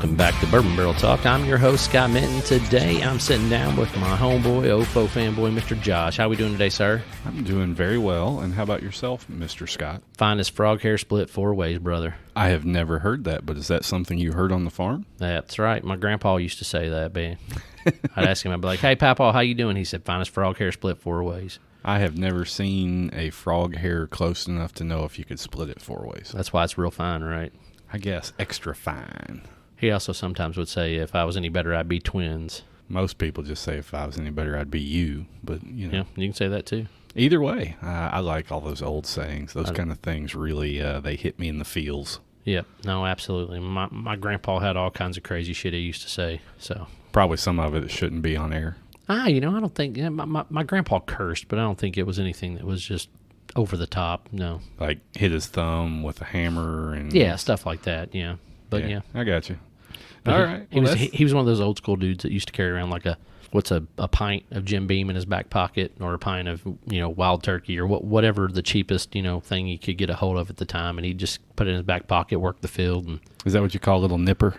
Welcome back to Bourbon Barrel Talk. I'm your host, Scott Minton. Today, I'm sitting down with my homeboy, Ofo fanboy, Mr. Josh. How we doing today, sir? I'm doing very well. And how about yourself, Mr. Scott? Finest frog hair split 4 ways, brother. I have never heard that, but is that something you heard on the farm? That's right. My grandpa used to say that, man. I'd ask him, I'd be like, hey, Papa, how you doing? He said, finest frog hair split 4 ways. I have never seen a frog hair close enough to know if you could split it 4 ways. That's why it's real fine, right? I guess extra fine. He also sometimes would say, if I was any better, I'd be twins. Most people just say if I was any better, I'd be you. But, you know. Yeah, you can say that too. Either way, I like all those old sayings. Those kind of things really, they hit me in the feels. Yep. No, absolutely. My grandpa had all kinds of crazy shit he used to say. So Probably some of it shouldn't be on air. I don't think, my grandpa cursed, but I don't think it was anything that was just over the top. No. Like hit his thumb with a hammer and. Yeah, stuff like that. Yeah. But yeah. I got you. But all right. He was one of those old school dudes that used to carry around like a pint of Jim Beam in his back pocket, or a pint of, wild turkey, or whatever the cheapest, thing he could get a hold of at the time. And he'd just put it in his back pocket, work the field. And is that what you call a little nipper?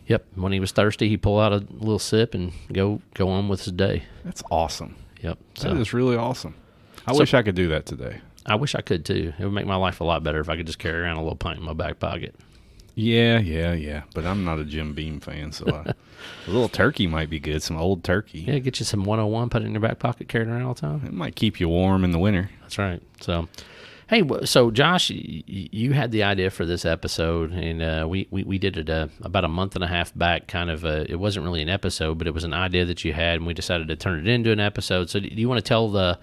Yep. When he was thirsty, he'd pull out a little sip and go on with his day. That's awesome. Yep. That is really awesome. I wish I could do that today. I wish I could too. It would make my life a lot better if I could just carry around a little pint in my back pocket. Yeah. But I'm not a Jim Beam fan, so a little turkey might be good. Some old turkey. Yeah, get you some 101, put it in your back pocket, carry it around all the time. It might keep you warm in the winter. That's right. So, hey, so Josh, you had the idea for this episode, and we did it about a month and a half back. Kind of, it wasn't really an episode, but it was an idea that you had, and we decided to turn it into an episode. So, do you want to tell the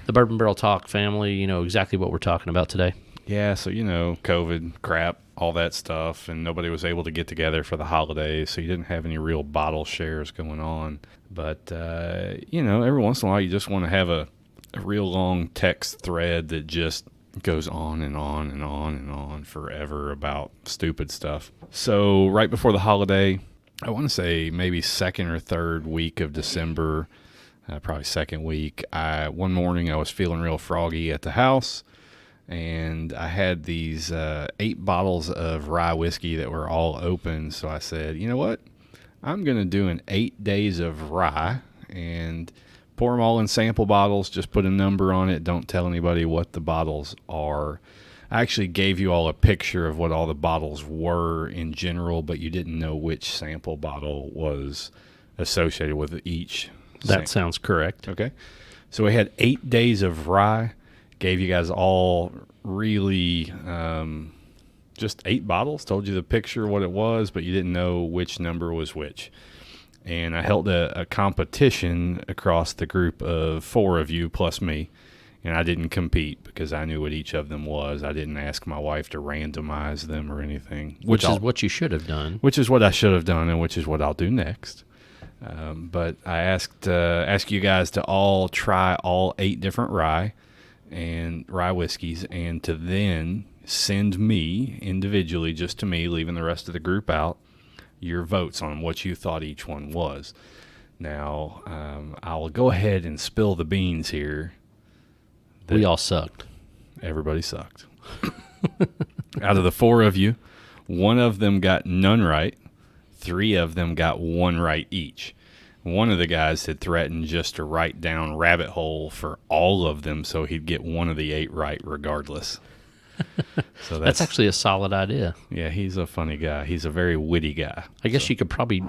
Bourbon Barrel Talk family, exactly what we're talking about today? Yeah, so COVID crap, all that stuff, and nobody was able to get together for the holidays, so you didn't have any real bottle shares going on. But every once in a while, you just want to have a real long text thread that just goes on and on and on and on forever about stupid stuff. So right before the holiday, I want to say maybe second or third week of December, probably second week, one morning I was feeling real froggy at the house, and I had these 8 bottles of rye whiskey that were all open. So I said, you know what? I'm going to do an 8 days of rye and pour them all in sample bottles. Just put a number on it. Don't tell anybody what the bottles are. I actually gave you all a picture of what all the bottles were in general, but you didn't know which sample bottle was associated with each. That sounds correct. Okay. So we had 8 days of rye. Gave you guys all really just 8 bottles. Told you the picture, what it was, but you didn't know which number was which. And I held a competition across the group of 4 of you plus me, and I didn't compete because I knew what each of them was. I didn't ask my wife to randomize them or anything. Which is what you should have done. Which is what I should have done, and which is what I'll do next. But I asked you guys to all try all 8 different rye whiskeys, and to then send me individually, just to me, leaving the rest of the group out, your votes on what you thought each one was. Now, I'll go ahead and spill the beans here. We all sucked. Everybody sucked. Out of the 4 of you, 1 of them got none right. 3 of them got 1 right each. One of the guys had threatened just to write down rabbit hole for all of them so he'd get 1 of the 8 right regardless. So that's actually a solid idea. Yeah, he's a funny guy. He's a very witty guy. I guess you probably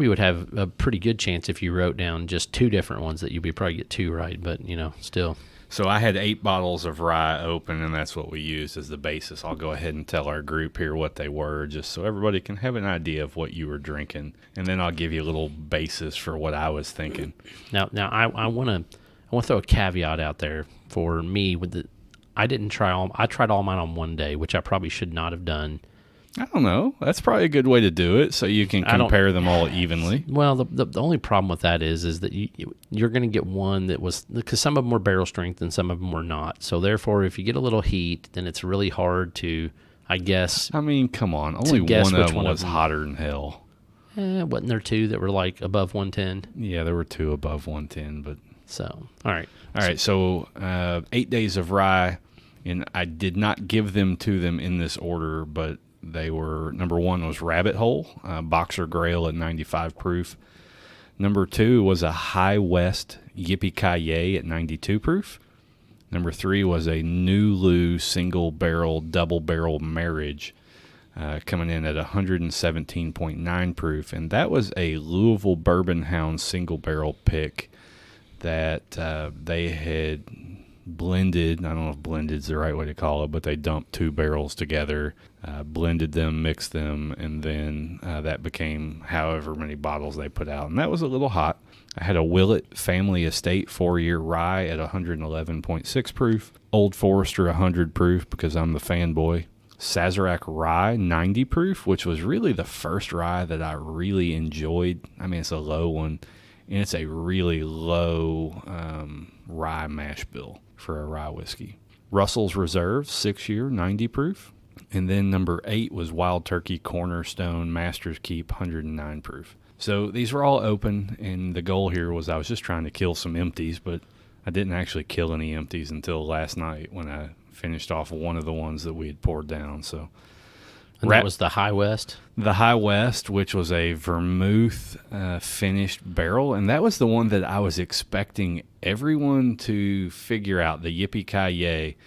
would have a pretty good chance if you wrote down just 2 different ones that you'd probably get 2 right, but still. So I had 8 bottles of rye open, and that's what we used as the basis. I'll go ahead and tell our group here what they were, just so everybody can have an idea of what you were drinking, and then I'll give you a little basis for what I was thinking. Now I want to throw a caveat out there for me I tried all mine on one day, which I probably should not have done. I don't know. That's probably a good way to do it, so you can compare them all evenly. Well, the only problem with that is that you're going to get one that was, because some of them were barrel strength and some of them were not. So therefore, if you get a little heat, then it's really hard to, I guess. I mean, come on. Only one of them was hotter than hell. Wasn't there 2 that were like above 110? Yeah, there were 2 above 110, but. So, all right. So 8 days of rye, and I did not give them to them in this order, but They were, number one was Rabbit Hole, Boxer Grail at 95 proof. Number two was a High West Yippee-Ki-Yay at 92 proof. Number three was a Nulu single barrel, double barrel Marriage, coming in at 117.9 proof. And that was a Louisville Bourbon Hound single barrel pick that they had blended. I don't know if blended is the right way to call it, but they dumped two barrels together, blended them, mixed them, and then that became however many bottles they put out. And that was a little hot. I had a Willett Family Estate 4-year rye at 111.6 proof, Old Forester 100 proof because I'm the fanboy, Sazerac Rye 90 proof, which was really the first rye that I really enjoyed. I mean, it's a low one, and it's a really low rye mash bill for a rye whiskey. Russell's Reserve 6-year 90 proof. And then number 8 was Wild Turkey Cornerstone Master's Keep 109 proof. So these were all open, and the goal here was I was just trying to kill some empties, but I didn't actually kill any empties until last night when I finished off one of the ones that we had poured down. So, and that was the High West? The High West, which was a vermouth finished barrel, and that was the one that I was expecting everyone to figure out, the Yippee-Ki-Yay.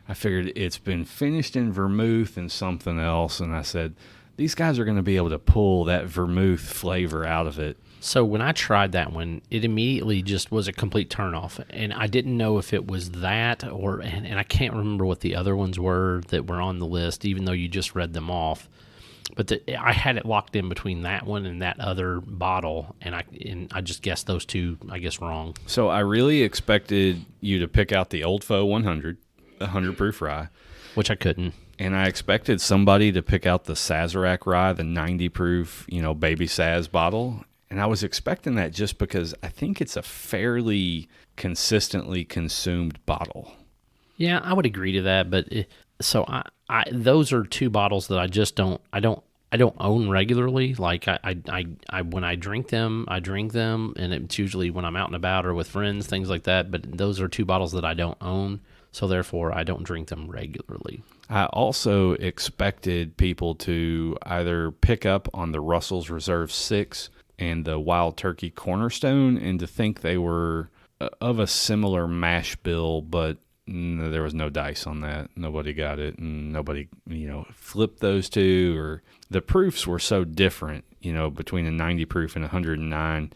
I figured it's been finished in vermouth and something else, and I said, these guys are going to be able to pull that vermouth flavor out of it. So when I tried that one, it immediately just was a complete turnoff, and I didn't know if it was that or, and I can't remember what the other ones were that were on the list, even though you just read them off. But I had it locked in between that one and that other bottle, and I just guessed those two, I guess, wrong. So I really expected you to pick out the Old Foe 100, the 100 proof rye, which I couldn't. And I expected somebody to pick out the Sazerac rye, the 90 proof, Baby Saz bottle. And I was expecting that just because I think it's a fairly consistently consumed bottle. Yeah, I would agree to that. But so I those are two bottles that I just don't own regularly. Like I when I drink them, and it's usually when I'm out and about or with friends, things like that. But those are two bottles that I don't own, so therefore I don't drink them regularly. I also expected people to either pick up on the Russell's Reserve 6 and the Wild Turkey Cornerstone and to think they were of a similar mash bill, but there was no dice on that. Nobody got it, and nobody, flipped those two, or the proofs were so different, between a 90 proof and 109.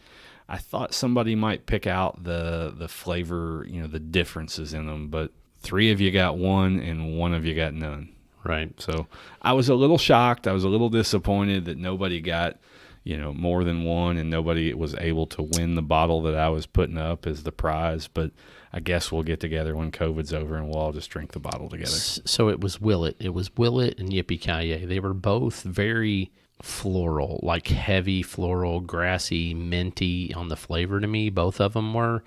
I thought somebody might pick out the flavor, the differences in them, but 3 of you got one and 1 of you got none. Right. So I was a little shocked. I was a little disappointed that nobody got, more than one, and nobody was able to win the bottle that I was putting up as the prize. But I guess we'll get together when COVID's over and we'll all just drink the bottle together. So it was Willett. It was Willett and Yippee-Ki-Yay. They were both very floral, like heavy floral, grassy, minty on the flavor to me. Both of them were.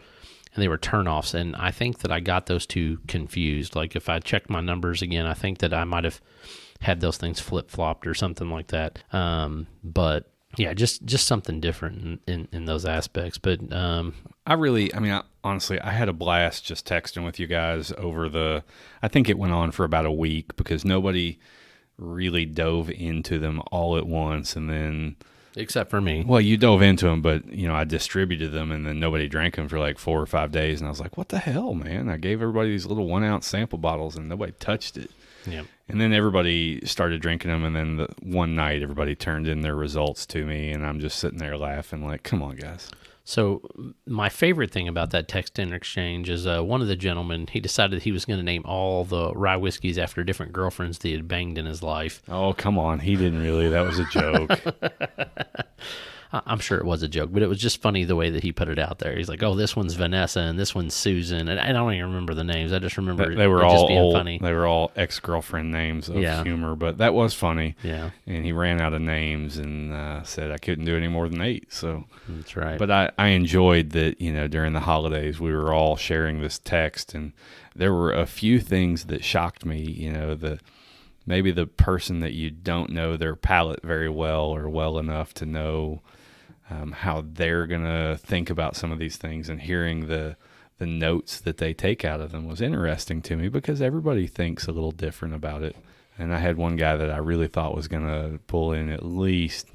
And they were turnoffs, and I think that I got those two confused. Like if I checked my numbers again, I think that I might have had those things flip-flopped or something like that. But yeah, just something different in those aspects. But honestly, I had a blast just texting with you guys over I think it went on for about a week because nobody really dove into them all at once, and then... Except for me. Well, you dove into them, but, I distributed them, and then nobody drank them for like 4 or 5 days, and I was like, what the hell, man? I gave everybody these little 1-ounce sample bottles, and nobody touched it. Yeah. And then everybody started drinking them, and then one night everybody turned in their results to me, and I'm just sitting there laughing like, come on, guys. So my favorite thing about that text in exchange is one of the gentlemen, he decided he was going to name all the rye whiskeys after different girlfriends that he had banged in his life. Oh, come on. He didn't really. That was a joke. I'm sure it was a joke, but it was just funny the way that he put it out there. He's like, oh, this one's Vanessa and this one's Susan. And I don't even remember the names. I just remember they were it all just being old, funny. They were all ex-girlfriend names of humor, but that was funny. Yeah. And he ran out of names and said I couldn't do any more than 8. So that's right. But I enjoyed that, during the holidays, we were all sharing this text, and there were a few things that shocked me, maybe the person that you don't know their palate very well or well enough to know how they're going to think about some of these things, and hearing the notes that they take out of them was interesting to me because everybody thinks a little different about it. And I had one guy that I really thought was going to pull in at least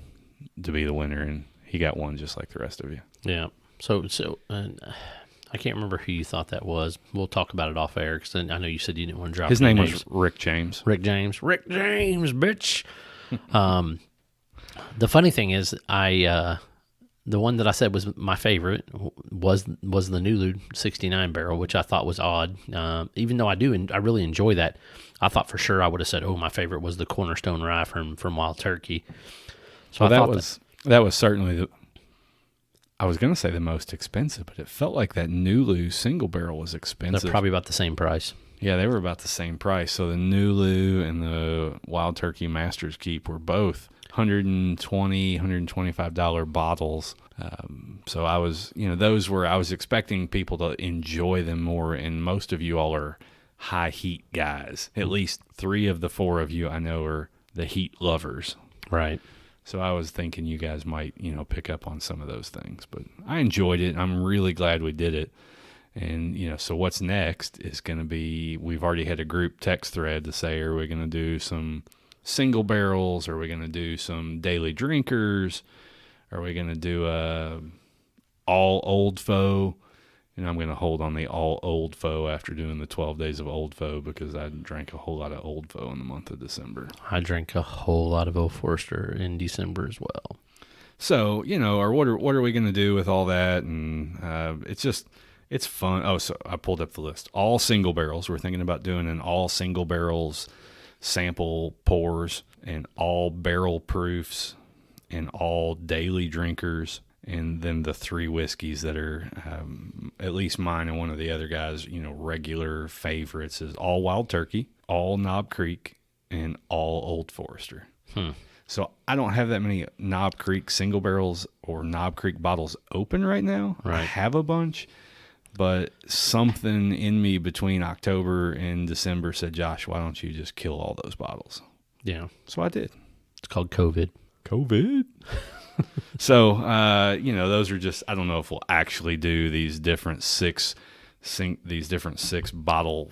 to be the winner, and he got one just like the rest of you. Yeah. So I can't remember who you thought that was. We'll talk about it off air because I know you said you didn't want to drop His any name names. was Rick James. Rick James, bitch. The funny thing is, the one that I said was my favorite was the Nulu 69 barrel, which I thought was odd. Even though I really enjoy that, I thought for sure I would have said, "Oh, my favorite was the Cornerstone Rye from Wild Turkey." So Well, that was certainly I was going to say the most expensive, but it felt like that Nulu single barrel was expensive. they're probably about the same price. Yeah, they were about the same price. So the Nulu and the Wild Turkey Master's Keep were both $120, $125 bottles. So I was, I was expecting people to enjoy them more, and most of you all are high heat guys. At least 3 of the 4 of you I know are the heat lovers. Right. So I was thinking you guys might, pick up on some of those things. But I enjoyed it. I'm really glad we did it. And, so what's next is going to be, we've already had a group text thread to say, are we going to do some single barrels? Are we going to do some daily drinkers? Are we going to do all old foe? And I'm going to hold on the all old foe after doing the 12 days of old foe because I drank a whole lot of old foe in the month of December. I drank a whole lot of Old Forester in December as well. So, or what are we going to do with all that? And it's fun. Oh, so I pulled up the list. All single barrels. We're thinking about doing an all single barrels sample pours and all barrel proofs and all daily drinkers. And then the 3 whiskeys that are, at least mine and one of the other guys, regular favorites is all Wild Turkey, all Knob Creek, and all Old Forester. So I don't have that many Knob Creek single barrels or Knob Creek bottles open right now. Right. I have a bunch, but something in me between October and December said, Josh, why don't you just kill all those bottles? Yeah. So I did. It's called COVID. So, those are just, I don't know if we'll actually do these different 6 bottle,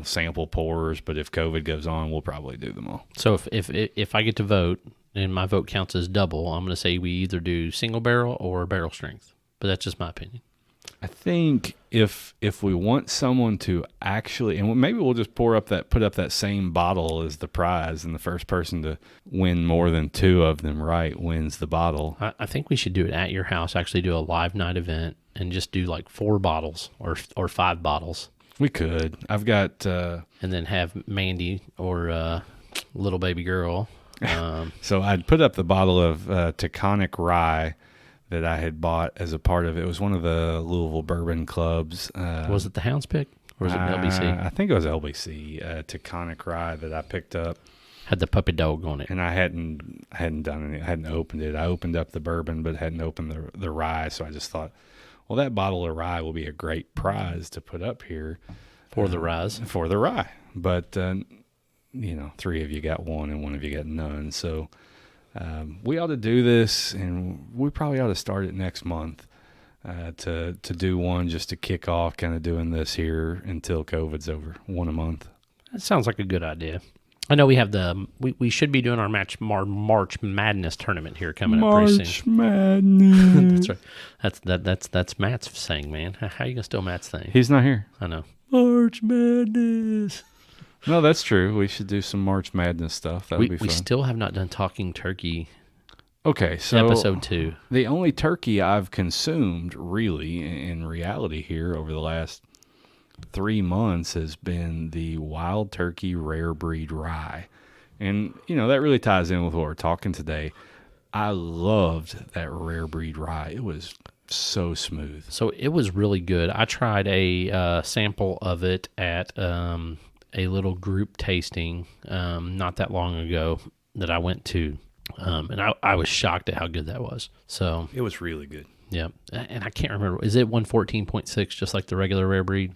sample pours, but if COVID goes on, we'll probably do them all. So if I get to vote and my vote counts as double, I'm going to say we either do single barrel or barrel strength, but that's just my opinion. I think if we want someone to actually, and maybe we'll just put up that same bottle as the prize, and the first person to win more than 2 of them right wins the bottle. I think we should do it at your house, actually do a live night event and just do like 4 bottles or 5 bottles. We could. I've got... and then have Mandy or little baby girl. So I'd put up the bottle of Taconic Rye that I had bought as a part of it. It was one of the Louisville Bourbon Clubs. Was it the Hounds pick or was it LBC? I think it was LBC, Taconic Rye that I picked up. Had the puppy dog on it. And I hadn't done it. I hadn't opened it. I opened up the bourbon but hadn't opened the rye, so I just thought, well, that bottle of rye will be a great prize to put up here. For the rise. For the rye. But, 3 of you got 1 and 1 of you got none, so... we ought to do this, and we probably ought to start it next month to do one just to kick off kind of doing this here until COVID's over, 1 a month. That sounds like a good idea. I know we have we should be doing our March Madness tournament here coming up pretty soon. March Madness. That's right. That's Matt's saying, man. How are you going to steal Matt's thing? He's not here. I know. March Madness. No, that's true. We should do some March Madness stuff. That would be fun. We still have not done Talking Turkey. Okay, so episode 2. The only turkey I've consumed, really, in reality here over the last 3 months has been the Wild Turkey Rare Breed Rye. And, that really ties in with what we're talking today. I loved that Rare Breed Rye. It was so smooth. So it was really good. I tried a sample of it at... a little group tasting not that long ago that I went to, and I was shocked at how good that was. So it was really good. Yeah, and I can't remember. Is it 114.6 just like the regular rare breed?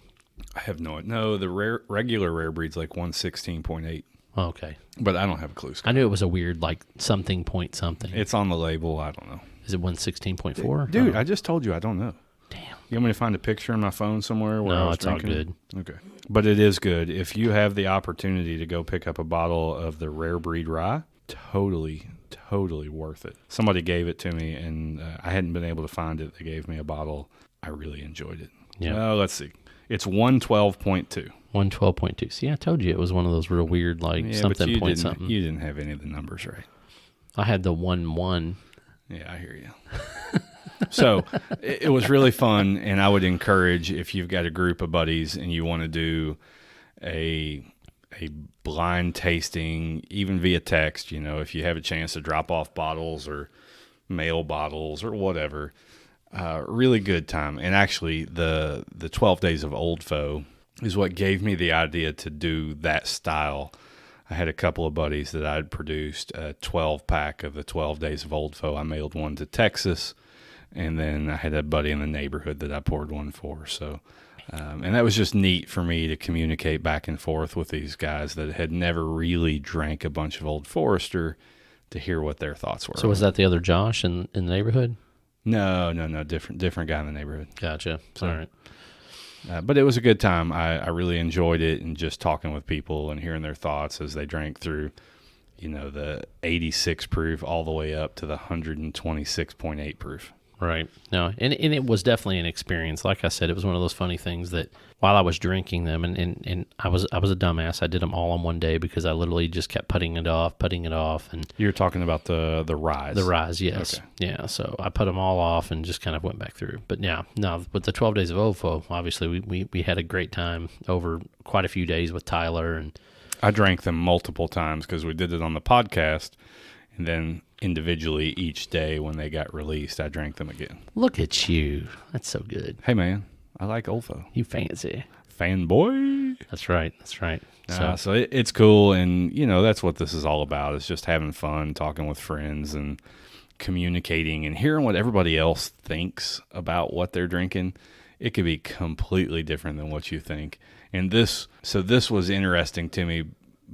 I have no idea. No, the regular rare breed's like 116.8. Oh, okay, but I don't have a clue, Scott. I knew it was a weird like something point something. It's on the label. I don't know. Is it 116.4? Dude, I just told you I don't know. Damn. You want me to find a picture on my phone somewhere where I No, was it's all drinking? good. Okay. But it is good. If you have the opportunity to go pick up a bottle of the Rare Breed Rye, totally worth it. Somebody gave it to me, and I hadn't been able to find it. They gave me a bottle. I really enjoyed it. Yeah. Let's see. It's 112.2. 112.2. See, I told you it was one of those real weird, like Yeah, something but you point didn't, something. You didn't have any of the numbers right. I had the 1-1. Yeah, I hear you. So it was really fun, and I would encourage, if you've got a group of buddies and you want to do a blind tasting, even via text, if you have a chance to drop off bottles or mail bottles or whatever, really good time. And actually, the 12 Days of Old Foe is what gave me the idea to do that style. I had a couple of buddies that I'd produced a 12-pack of the 12 Days of Old Foe. I mailed one to Texas, and then I had a buddy in the neighborhood that I poured one for. So, and that was just neat for me to communicate back and forth with these guys that had never really drank a bunch of Old Forester, to hear what their thoughts were. So was that the other Josh in the neighborhood? No, different guy in the neighborhood. Gotcha. All right. But it was a good time. I really enjoyed it, and just talking with people and hearing their thoughts as they drank through, the 86 proof all the way up to the 126.8 proof. Right. No, and it was definitely an experience. Like I said, it was one of those funny things that while I was drinking them, and I was a dumbass. I did them all in one day because I literally just kept putting it off. And You're talking about the Rise. The Rise, yes. Okay. Yeah, so I put them all off and just kind of went back through. But yeah, no, with the 12 Days of OFO, obviously we had a great time over quite a few days with Tyler. And I drank them multiple times because we did it on the podcast, and then individually each day when they got released, I drank them again. Look at you. That's so good. Hey, man, I like Olfo. You fancy. Fanboy. That's right. So it's cool, and, that's what this is all about. It's just having fun, talking with friends, and communicating and hearing what everybody else thinks about what they're drinking. It could be completely different than what you think. And this was interesting to me,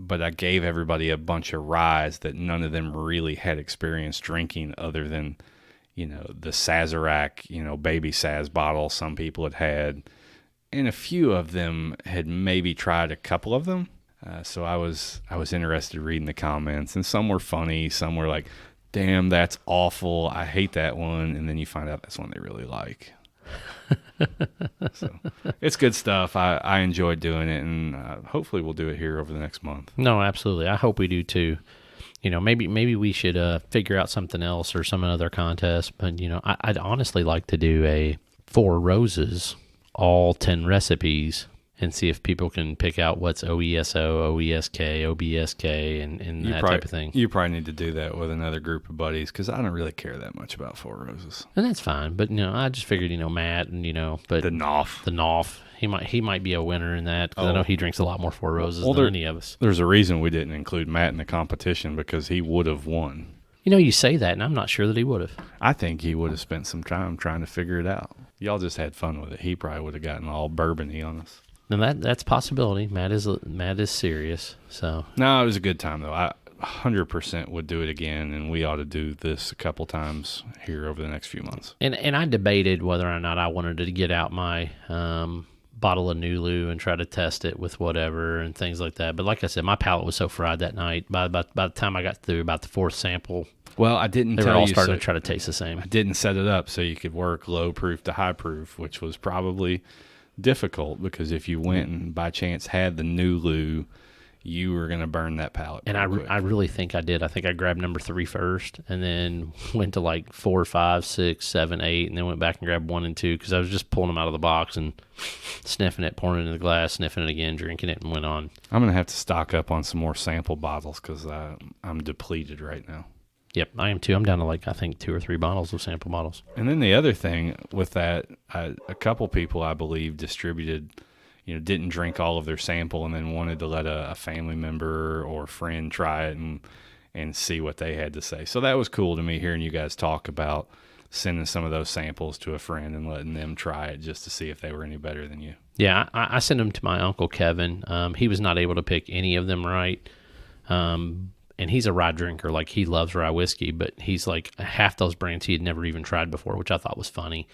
but I gave everybody a bunch of ryes that none of them really had experience drinking, other than, the Sazerac, baby Saz bottle some people had, and a few of them had maybe tried a couple of them. So I was interested reading the comments, and some were funny, some were like, damn, that's awful, I hate that one, and then you find out that's one they really like. So it's good stuff. I enjoyed doing it, and hopefully we'll do it here over the next month. No, absolutely. I hope we do too. Maybe we should figure out something else or some other contest. But I'd honestly like to do a 4 roses, all 10 recipes, and see if people can pick out what's OESO, OESK, OBSK, and that type of thing. You probably need to do that with another group of buddies, because I don't really care that much about 4 roses. And that's fine. But I just figured Matt and but the Knopf, he might be a winner in that, because I know he drinks a lot more 4 roses than any of us. There's a reason we didn't include Matt in the competition, because he would have won. You say that, and I'm not sure that he would have. I think he would have spent some time trying to figure it out. Y'all just had fun with it. He probably would have gotten all bourbon-y on us. And that's a possibility. Matt is serious. So no, it was a good time though. I 100% would do it again, and we ought to do this a couple times here over the next few months. And I debated whether or not I wanted to get out my bottle of Nulu and try to test it with whatever and things like that. But like I said, my palate was so fried that night. By the time I got through about the 4th sample, well, I didn't. They were all starting to try to taste the same. I didn't set it up so you could work low proof to high proof, which was probably difficult, because if you went and by chance had the Nulu, you were going to burn that palate. And I really think I did. I think I grabbed number 3 first, and then went to like 4, 5, 6, 7, 8, and then went back and grabbed 1 and 2, because I was just pulling them out of the box and sniffing it, pouring it in the glass, sniffing it again, drinking it, and went on. I'm going to have to stock up on some more sample bottles, because I'm depleted right now. Yep, I am too. I'm down to I think 2 or 3 bottles of sample bottles. And then the other thing with that, a couple people, I believe, distributed, didn't drink all of their sample and then wanted to let a family member or friend try it and see what they had to say. So that was cool to me, hearing you guys talk about sending some of those samples to a friend and letting them try it just to see if they were any better than you. Yeah, I sent them to my Uncle Kevin. He was not able to pick any of them right. And he's a rye drinker. Like, he loves rye whiskey, but he's like half those brands he had never even tried before, which I thought was funny.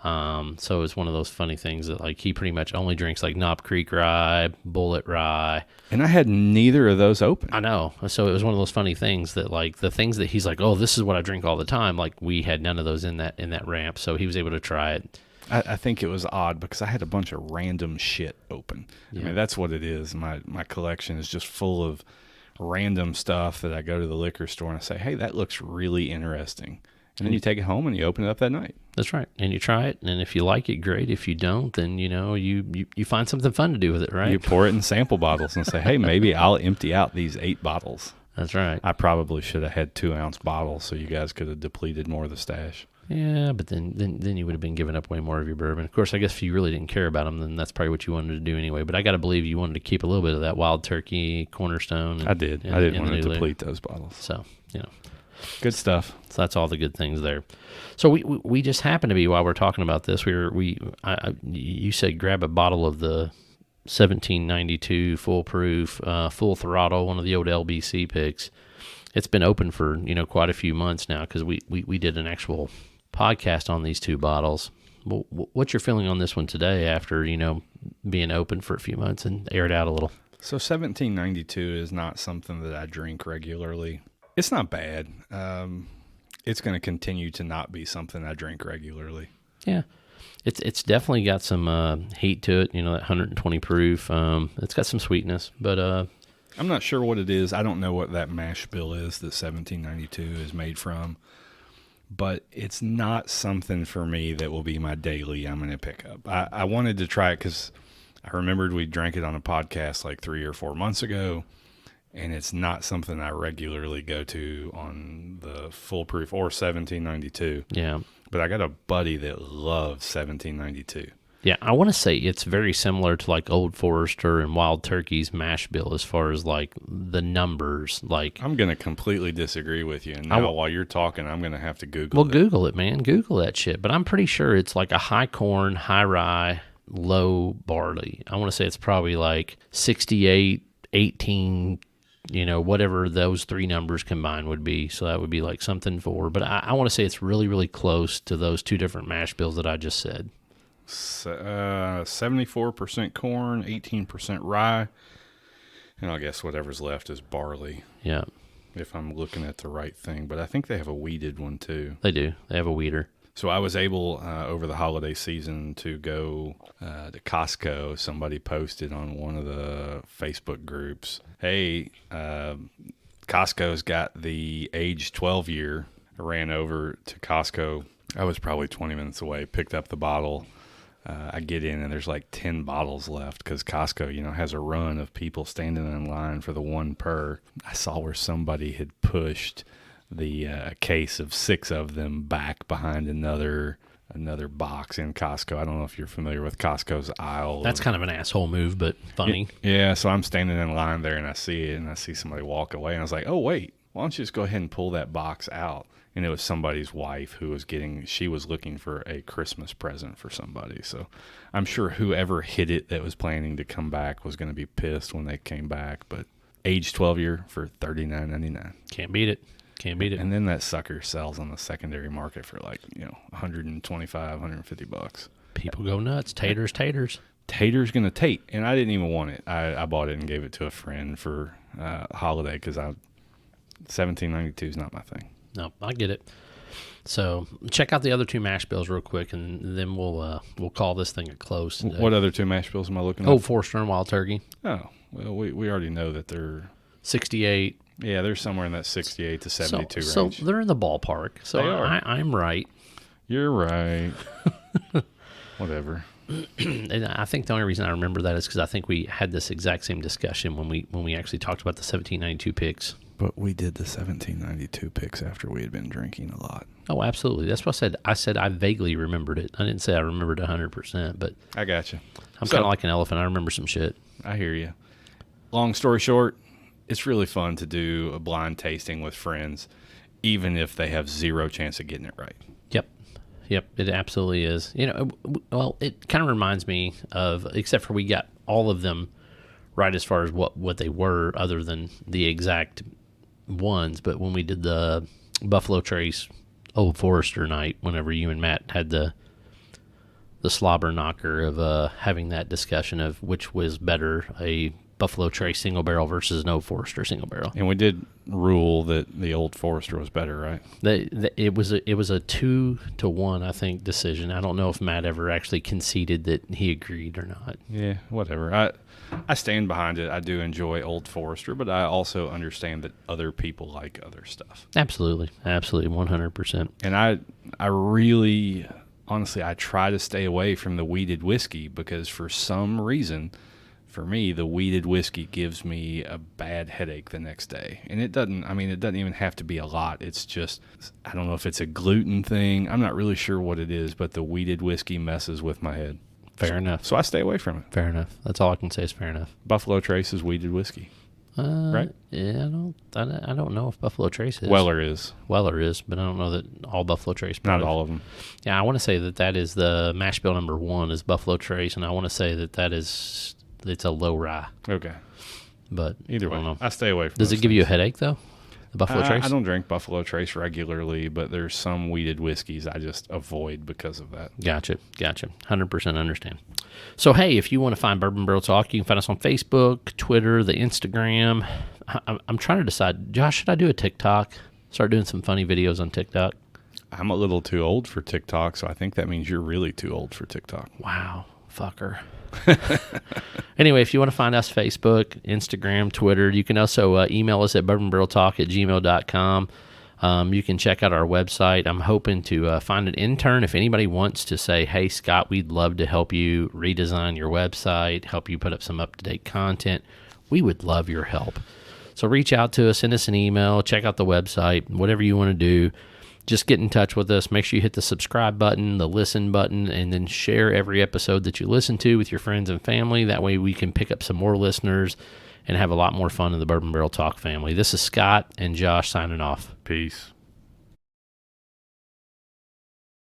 So it's one of those funny things that like he pretty much only drinks like Knob Creek Rye, Bullet Rye. And I had neither of those open. I know. So it was one of those funny things that like the things that he's like, oh, this is what I drink all the time. Like we had none of those in that ramp, so he was able to try it. I think it was odd because I had a bunch of random shit open. Yeah. I mean, that's what it is. My collection is just full of random stuff that I go to the liquor store and I say, hey, that looks really interesting. And then you take it home and you open it up that night. That's right. And you try it, and if you like it, great. If you don't, then, you find something fun to do with it, right? You pour it in sample bottles and say, hey, maybe I'll empty out these 8 bottles. That's right. I probably should have had 2-ounce bottles so you guys could have depleted more of the stash. Yeah, but then you would have been giving up way more of your bourbon. Of course, I guess if you really didn't care about them, then that's probably what you wanted to do anyway. But I got to believe you wanted to keep a little bit of that Wild Turkey, Cornerstone. I did. I didn't want to deplete those bottles. So, Good stuff. So that's all the good things there. So we just happened to be, while we're talking about this, you said grab a bottle of the 1792 full proof, full throttle, one of the old LBC picks. It's been open for, quite a few months now because we did an actual podcast on these 2 bottles. Well, what's your feeling on this one today after, being open for a few months and aired out a little? So 1792 is not something that I drink regularly. It's not bad. It's going to continue to not be something I drink regularly. Yeah. It's definitely got some heat to it, that 120 proof. It's got some sweetness, but I'm not sure what it is. I don't know what that mash bill is that 1792 is made from, but it's not something for me that will be my daily I'm going to pick up. I wanted to try it because I remembered we drank it on a podcast like 3 or 4 months ago, and it's not something I regularly go to on the full proof or 1792. Yeah. But I got a buddy that loves 1792. Yeah, I want to say it's very similar to like Old Forester and Wild Turkey's mash bill as far as like the numbers. Like I'm going to completely disagree with you. And now while you're talking, I'm going to have to Google it. Well, Google it, man. Google that shit. But I'm pretty sure it's like a high corn, high rye, low barley. I want to say it's probably like 68, 18, whatever those 3 numbers combined would be. So that would be like something for. But I want to say it's really, really close to those 2 different mash bills that I just said. 74% corn, 18% rye, and I guess whatever's left is barley. Yeah. If I'm looking at the right thing. But I think they have a wheated one too. They do. They have a wheater. So I was able over the holiday season to go to Costco. Somebody posted on one of the Facebook groups, hey, Costco's got the age 12 year. I ran over to Costco. I was probably 20 minutes away, picked up the bottle. I get in and there's like 10 bottles left because Costco, has a run of people standing in line for the 1 per. I saw where somebody had pushed the case of 6 of them back behind another box in Costco. I don't know if you're familiar with Costco's aisle. That's kind of an asshole move, but funny. Yeah, so I'm standing in line there and I see it and I see somebody walk away and I was like, oh, wait, why don't you just go ahead and pull that box out? And it was somebody's wife who was she was looking for a Christmas present for somebody. So I'm sure whoever hit it that was planning to come back was going to be pissed when they came back. But age 12 year for $39.99. Can't beat it. Can't beat it. And then that sucker sells on the secondary market for like, $125, $150. People go nuts. Taters. Tater's going to tate. And I didn't even want it. I bought it and gave it to a friend for holiday because 1792 is not my thing. No, I get it. So check out the other 2 mash bills real quick, and then we'll call this thing a close today. What other 2 mash bills am I looking at? Old Forester and Wild Turkey. Oh, well, we already know that they're 68. Yeah, they're somewhere in that 68 to 72 so range. So they're in the ballpark. So they are. I'm right. You're right. Whatever. And I think the only reason I remember that is because I think we had this exact same discussion when we actually talked about the 1792 picks. But we did the 1792 picks after we had been drinking a lot. Oh, absolutely. That's what I said. I said I vaguely remembered it. I didn't say I remembered 100%, but I got you. I'm kind of like an elephant. I remember some shit. I hear you. Long story short, it's really fun to do a blind tasting with friends, even if they have 0 chance of getting it right. Yep, it absolutely is. Well, it kind of reminds me of, except for we got all of them right as far as what they were, other than the exact ones. But when we did the Buffalo Trace Old Forester night, whenever you and Matt had the slobber knocker of having that discussion of which was better, a Buffalo Trace single barrel versus an Old Forester single barrel. And we did rule that the Old Forester was better, right? It was a 2-1, I think, decision. I don't know if Matt ever actually conceded that he agreed or not. Yeah, whatever. I stand behind it. I do enjoy Old Forester, but I also understand that other people like other stuff. Absolutely, 100%. And I really, honestly, I try to stay away from the weeded whiskey because for some reason, for me, the weeded whiskey gives me a bad headache the next day. And it doesn't even have to be a lot. It's just, I don't know if it's a gluten thing. I'm not really sure what it is, but the weeded whiskey messes with my head. Fair enough. So I stay away from it. Fair enough. That's all I can say is fair enough. Buffalo Trace is weeded whiskey. Right? Yeah, I don't know if Buffalo Trace is. Weller is, but I don't know that all Buffalo Trace. not all of them. Yeah, I want to say that is the mash bill number 1 is Buffalo Trace, and I want to say that is it's a low rye. Okay. But Either way, I don't know. I stay away from Does it give you a headache though? The Buffalo Trace? I don't drink Buffalo Trace regularly, but there's some weeded whiskeys I just avoid because of that. Gotcha. 100% understand. So, hey, if you want to find Bourbon Barrel Talk, you can find us on Facebook, Twitter, the Instagram. I'm trying to decide, Josh, should I do a TikTok? Start doing some funny videos on TikTok? I'm a little too old for TikTok, so I think that means you're really too old for TikTok. Wow, fucker. Anyway, if you want to find us, Facebook, Instagram, Twitter, you can also email us at bourbonbarreltalk@gmail.com. You can check out our website. I'm hoping to find an intern. If anybody wants to say, hey, Scott, we'd love to help you redesign your website, help you put up some up-to-date content, we would love your help. So reach out to us, send us an email, check out the website, whatever you want to do. Just get in touch with us. Make sure you hit the subscribe button, the listen button, and then share every episode that you listen to with your friends and family. That way we can pick up some more listeners and have a lot more fun in the Bourbon Barrel Talk family. This is Scott and Josh signing off. Peace.